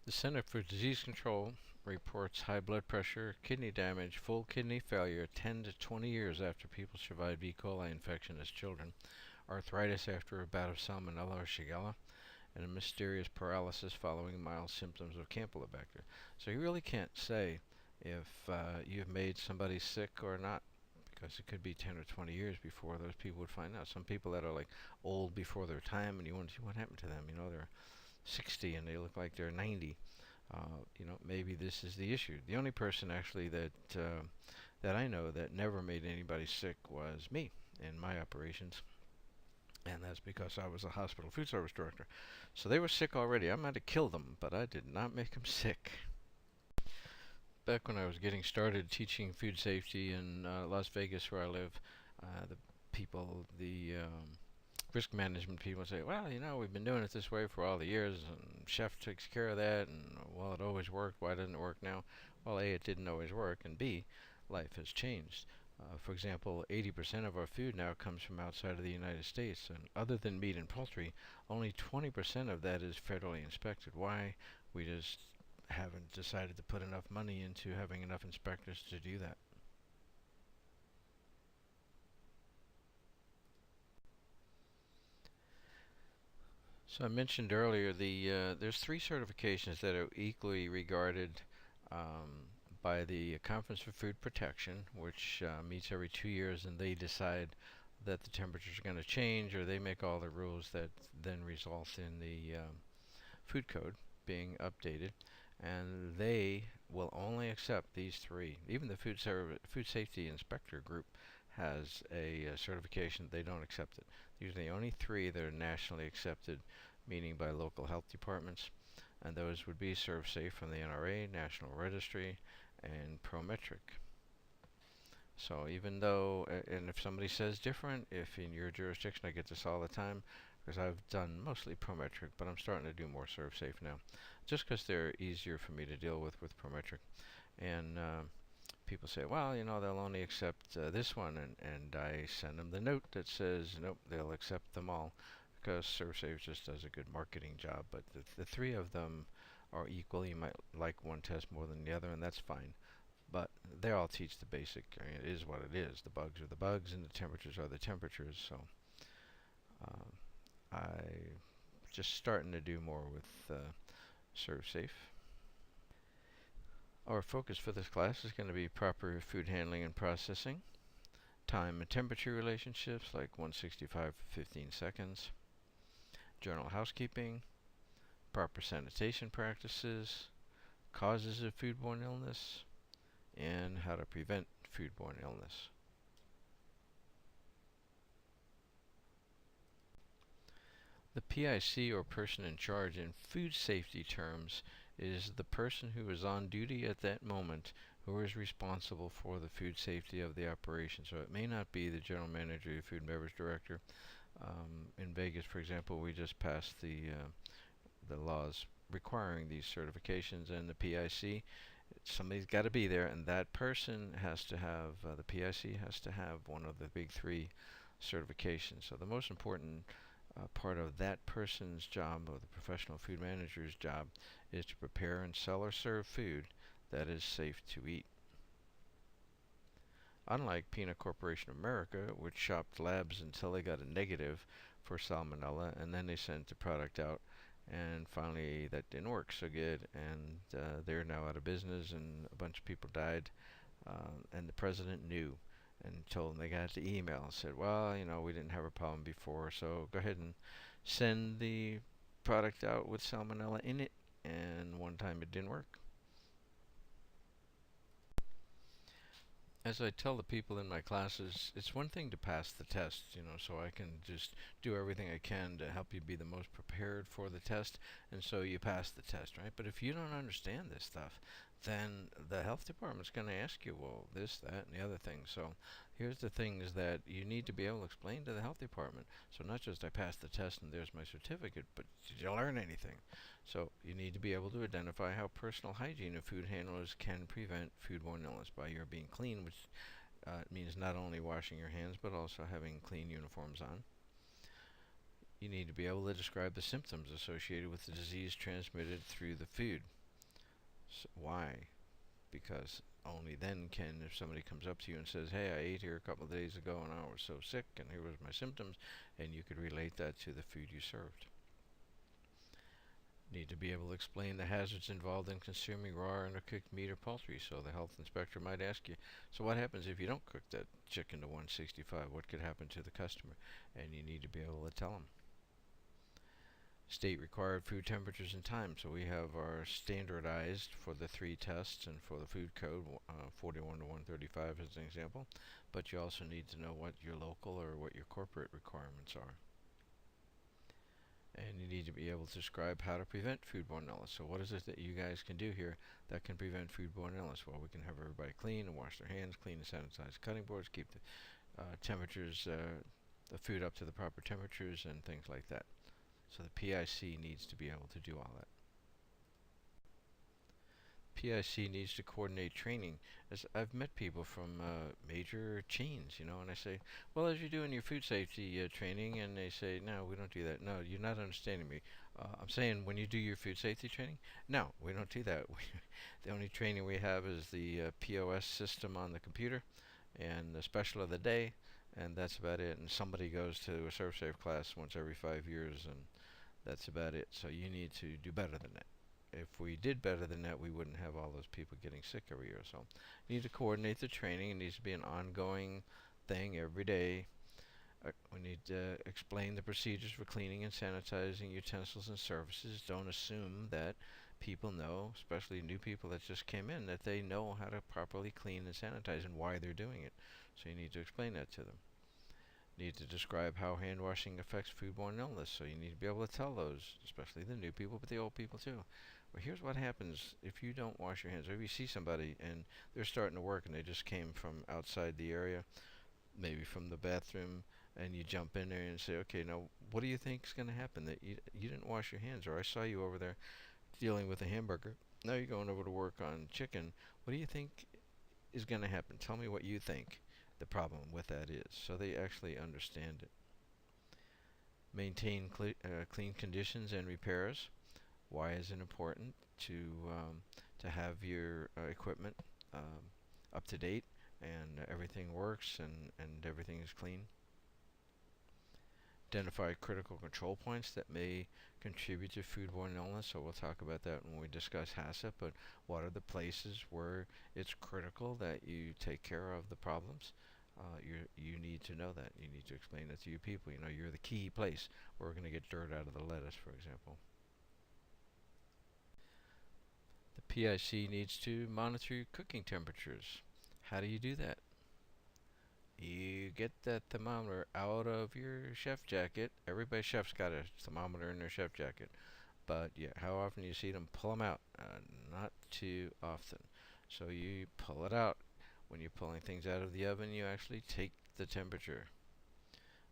The Center for Disease Control reports high blood pressure, kidney damage, full kidney failure 10 to 20 years after people survived E. coli infection as children, arthritis after a bout of Salmonella or Shigella, and a mysterious paralysis following mild symptoms of Campylobacter. So you really can't say if you've made somebody sick or not, because it could be 10 or 20 years before those people would find out. Some people that are like old before their time, and you wonder what happened to them. They're 60 and they look like they're 90. Maybe this is the issue. The only person actually that I know that never made anybody sick was me in my operations, and that's because I was a hospital food service director. So they were sick already. I might have killed them, but I did not make them sick. Back when I was getting started teaching food safety in Las Vegas, where I live, the people, the risk management people say, well, we've been doing it this way for all the years, and chef takes care of that, and well, it always worked. Why doesn't it work now? Well, A, it didn't always work, and B, life has changed. For example, 80% of our food now comes from outside of the United States, and other than meat and poultry, only 20% of that is federally inspected. Why? We just haven't decided to put enough money into having enough inspectors to do that. So I mentioned earlier there's three certifications that are equally regarded um, by the Conference for Food Protection, which meets every 2 years, and they decide that the temperatures are going to change, or they make all the rules that then result in the food code being updated, and they will only accept these three. Even the food safety inspector group has a certification. They don't accept it. These are the only three that are nationally accepted, meaning by local health departments, and those would be ServSafe from the NRA, National Registry, and Prometric. So even though, and if somebody says different, if in your jurisdiction, I get this all the time, because I've done mostly Prometric, but I'm starting to do more ServSafe now, just because they're easier for me to deal with Prometric. And people say, well, they'll only accept this one, and I send them the note that says, nope, they'll accept them all, because ServSafe just does a good marketing job. But the three of them are equal. You might like one test more than the other, and that's fine. But they all teach the basic. I mean, it is what it is. The bugs are the bugs, and the temperatures are the temperatures. So um, I just starting to do more with ServSafe. Our focus for this class is going to be proper food handling and processing, time and temperature relationships like 165 for 15 seconds, general housekeeping, proper sanitation practices, causes of foodborne illness, and how to prevent foodborne illness. The PIC, or person in charge, in food safety terms, is the person who is on duty at that moment who is responsible for the food safety of the operation. So it may not be the general manager or food and beverage director. In Vegas, for example, we just passed the laws requiring these certifications, and the PIC, somebody's got to be there, and that person has to have, the PIC has to have one of the big three certifications. So the most important part of that person's job, or the professional food manager's job, is to prepare and sell or serve food that is safe to eat. Unlike Peanut Corporation of America, which shopped labs until they got a negative for salmonella, and then they sent the product out, and finally that didn't work so good, and they're now out of business, and a bunch of people died, and the president knew and told them. They got the email and said, well, we didn't have a problem before, so go ahead and send the product out with salmonella in it, and one time it didn't work. As I tell the people in my classes, it's one thing to pass the test, so I can just do everything I can to help you be the most prepared for the test, and so you pass the test, right? But if you don't understand this stuff, then the health department's going to ask you, well, this, that, and the other thing. So here's the things that you need to be able to explain to the health department. So not just I passed the test and there's my certificate, but did you learn anything? So you need to be able to identify how personal hygiene of food handlers can prevent foodborne illness by your being clean, which means not only washing your hands but also having clean uniforms on. You need to be able to describe the symptoms associated with the disease transmitted through the food. So why? Because only then can, if somebody comes up to you and says, hey, I ate here a couple of days ago and I was so sick and here was my symptoms, and you could relate that to the food you served. Need to be able to explain the hazards involved in consuming raw or undercooked meat or poultry. So the health inspector might ask you, so what happens if you don't cook that chicken to 165? What could happen to the customer? And you need to be able to tell them. State required food temperatures and time. So we have our standardized for the 3 tests and for the food code, 41 to 135 as an example. But you also need to know what your local or what your corporate requirements are. And you need to be able to describe how to prevent foodborne illness. So what is it that you guys can do here that can prevent foodborne illness? Well, we can have everybody clean and wash their hands, clean and sanitize cutting boards, keep the temperatures, the food up to the proper temperatures and things like that. So the PIC needs to be able to do all that. PIC needs to coordinate training. As I've met people from major chains, and I say, well, as you're doing your food safety training, and they say, no, we don't do that. No, you're not understanding me. I'm saying when you do your food safety training, no, we don't do that. The only training we have is the POS system on the computer and the special of the day, and that's about it. And somebody goes to a ServSafe class once every 5 years, and that's about it. So you need to do better than that. If we did better than that, we wouldn't have all those people getting sick every year. So you need to coordinate the training. It needs to be an ongoing thing every day. We need to explain the procedures for cleaning and sanitizing utensils and surfaces. Don't assume that people know, especially new people that just came in, that they know how to properly clean and sanitize and why they're doing it. So you need to explain that to them. Need to describe how hand washing affects foodborne illness. So you need to be able to tell those, especially the new people, but the old people too. Well, here's what happens if you don't wash your hands, or if you see somebody and they're starting to work and they just came from outside the area, maybe from the bathroom, and you jump in there and say, okay, now what do you think is going to happen? That you didn't wash your hands, or I saw you over there dealing with a hamburger. Now you're going over to work on chicken. What do you think is going to happen? Tell me what you think the problem with that is, so they actually understand it. Maintain clean conditions and repairs. Why is it important to have your equipment up to date and everything works and everything is clean? Identify critical control points that may contribute to foodborne illness. So we'll talk about that when we discuss HACCP, but what are the places where it's critical that you take care of the problems? You need to know that. You need to explain that to your people. You're the key place where we're going to get dirt out of the lettuce, for example. The PIC needs to monitor your cooking temperatures. How do you do that? You get that thermometer out of your chef jacket. Every chef's got a thermometer in their chef jacket. But yeah, how often do you see them pull them out? Not too often. So you pull it out. When you're pulling things out of the oven, you actually take the temperature.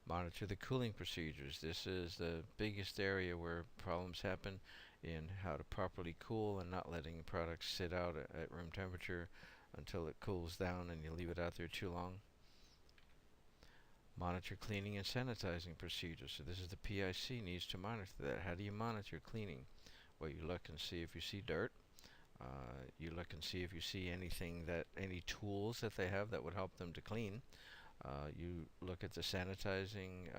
Monitor the cooling procedures. This is the biggest area where problems happen in how to properly cool and not letting the product sit out at room temperature until it cools down and you leave it out there too long. Monitor cleaning and sanitizing procedures. So this is the PIC needs to monitor that. How do you monitor cleaning? Well, you look and see if you see dirt. You look and see if you see any tools that they have that would help them to clean. You look at the sanitizing.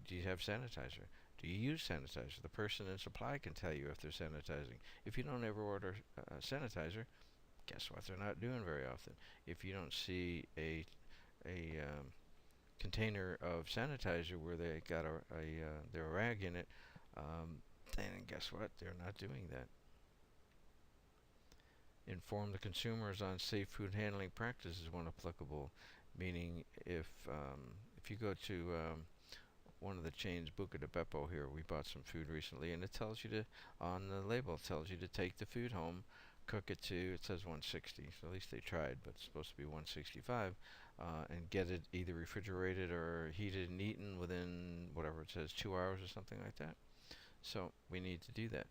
Do you have sanitizer? Do you use sanitizer? The person in supply can tell you if they're sanitizing. If you don't ever order sanitizer, guess what? They're not doing very often. If you don't see a container of sanitizer where they got their rag in it, then guess what? They're not doing that. Inform the consumers on safe food handling practices when applicable. Meaning, if you go to one of the chains, Buca di Beppo here, we bought some food recently, and it tells you to, on the label, it tells you to take the food home, cook it to, it says 160, so at least they tried, but it's supposed to be 165, and get it either refrigerated or heated and eaten within, whatever it says, 2 hours or something like that. So we need to do that.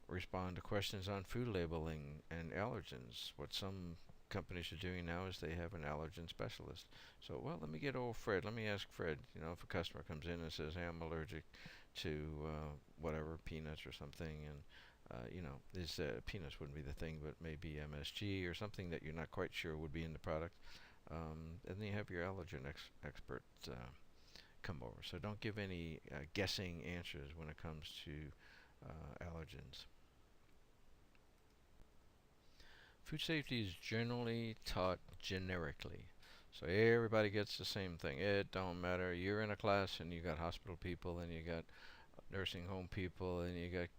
Respond to questions on food labeling and allergens. What some companies are doing now is they have an allergen specialist. So, well, let me get old Fred. Let me ask Fred. You know, if a customer comes in and says, "Hey, I'm allergic to whatever peanuts or something," and this peanuts wouldn't be the thing, but maybe MSG or something that you're not quite sure would be in the product. And then you have your allergen expert come over. So don't give any guessing answers when it comes to allergens. Food safety is generally taught generically. So everybody gets the same thing. It don't matter. You're in a class and you got hospital people and you got nursing home people and you got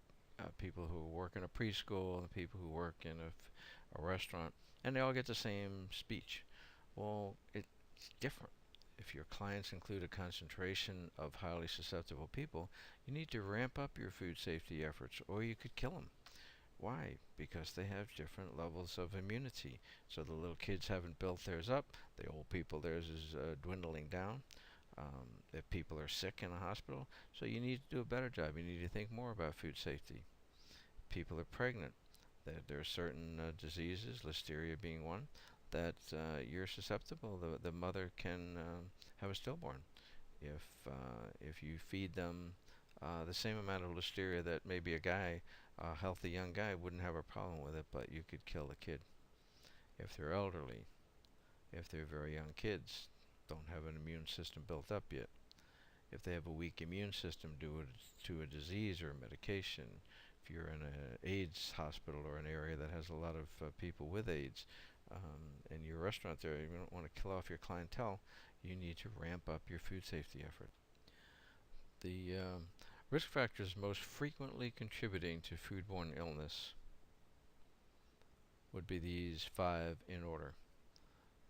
people who work in a preschool and people who work in a restaurant, and they all get the same speech. Well, it's different. If your clients include a concentration of highly susceptible people, you need to ramp up your food safety efforts or you could kill them. Why? Because they have different levels of immunity. So the little kids haven't built theirs up. The old people, theirs is dwindling down. If people are sick in a hospital, so you need to do a better job. You need to think more about food safety. People are pregnant. There are certain diseases, listeria being one, that you're susceptible. The mother can have a stillborn if you feed them the same amount of listeria that maybe a healthy young guy wouldn't have a problem with it, but you could kill the kid. If they're elderly, if they're very young kids, don't have an immune system built up yet, if they have a weak immune system due to a disease or a medication, if you're in an AIDS hospital or an area that has a lot of people with AIDS, in your restaurant there, you don't want to kill off your clientele, you need to ramp up your food safety effort. The risk factors most frequently contributing to foodborne illness would be these 5 in order: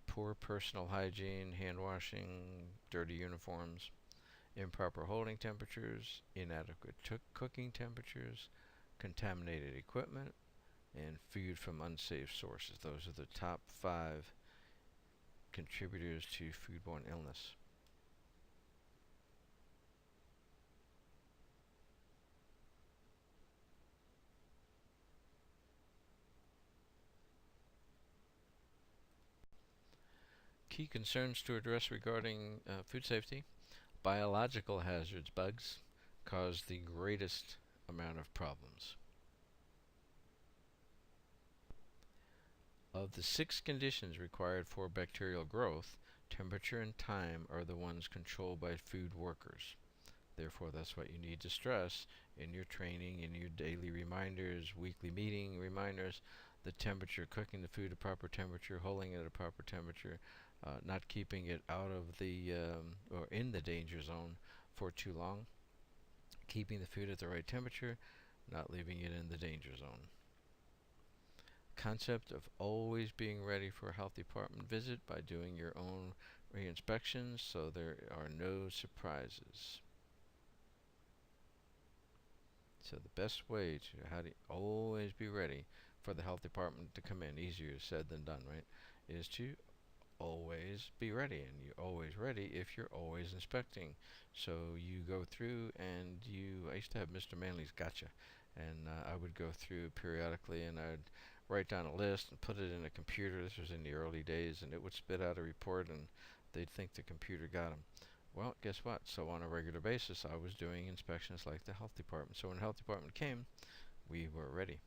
poor personal hygiene, hand washing, dirty uniforms, improper holding temperatures, inadequate cooking temperatures, contaminated equipment, and food from unsafe sources. Those are the top 5 contributors to foodborne illness. Key concerns to address regarding food safety: biological hazards, bugs, cause the greatest amount of problems. Of the 6 conditions required for bacterial growth, temperature and time are the ones controlled by food workers. Therefore, that's what you need to stress in your training, in your daily reminders, weekly meeting reminders: the temperature, cooking the food at proper temperature, holding it at a proper temperature, not keeping it out of the or in the danger zone for too long, keeping the food at the right temperature, not leaving it in the danger zone. Concept of always being ready for a health department visit by doing your own re-inspections so there are no surprises. So the best way to how to always be ready for the health department to come in, easier said than done, right, is to always be ready. And you're always ready if you're always inspecting. So you go through and I used to have Mr. Manley's Gotcha, and I would go through periodically and I'd write down a list and put it in a computer. This was in the early days, and it would spit out a report and they'd think the computer got them. Well, guess what? So on a regular basis, I was doing inspections like the health department. So when the health department came, we were ready.